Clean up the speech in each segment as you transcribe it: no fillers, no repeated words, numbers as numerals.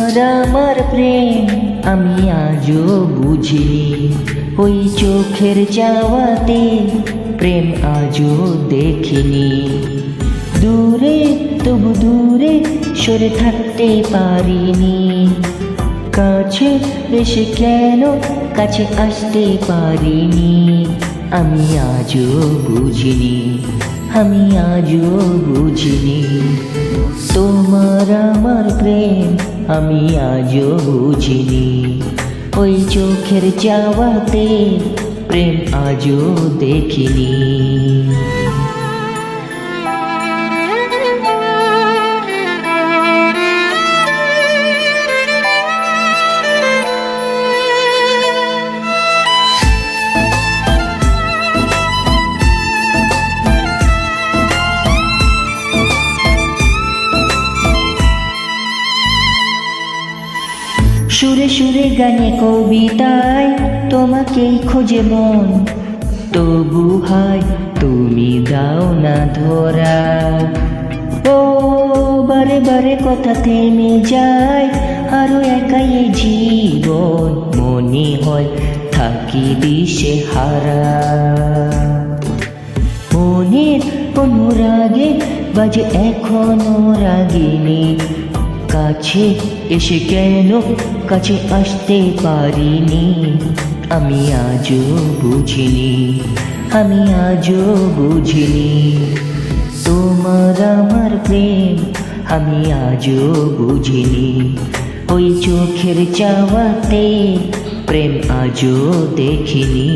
তোমার আমার প্রেম আমি আজও বুঝিনি, ওই চোখের চাওয়াতে প্রেম আজও দেখিনি। দূরে তবু দূরে সরে থাকতে পারিনি, কাছে এসে কেন কাছে আসতে পারিনি। আমি আজও বুঝিনি, আমি আজও বুঝিনি। তোমার আমার প্রেম আমি আজও বুঝিনি, ওই চোখের চাওয়াতে প্রেম আজও দেখিনি। সুরে সুরে গানে কবিতায় তোমাকেই খোঁজে মন, তবু হয় তুমি দাও না ধরা। ও বারে বারে কথা থেমে যায়, আরো একাই এই জীবন মনে হয় থাকি দিশে হারা। মনের অনুরাগে বাজে এখনো রাগিনী, কাছে এসে কেন কাছে আসতে পারিনি। আমি আজও বুঝিনি, আমি আজও বুঝিনি। তোমার আমার প্রেম আমি আজও বুঝিনি, ওই চোখের চাওয়াতে প্রেম আজও দেখিনি।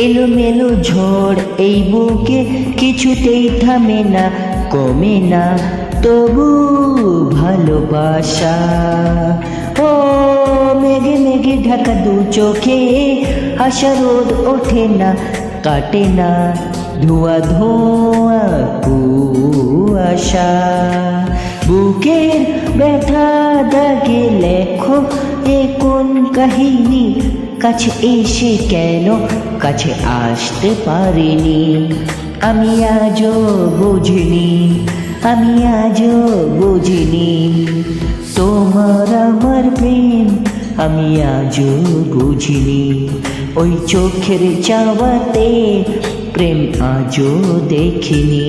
এলোমেলো ঝড় এই বুকে কিছুতেই থামে না, কমে না তবু ভালোবাসা। ও মেঘে মেঘে ঢাকা দু চোখে আশা রোদ ওঠে না, কাটে না ধোঁয়া ধোঁয়া কুয়াশা। বুকের ব্যথা দাগে লেখো এ কোন কাহিনী, কাছে এসে কেন কাছে আসতে পারিনি। আমি আজও বুঝিনি, আমি আজও বুঝিনি। তোমার আমার প্রেম আমি আজও বুঝিনি, ওই চোখের চাওয়াতে প্রেম আজও দেখিনি।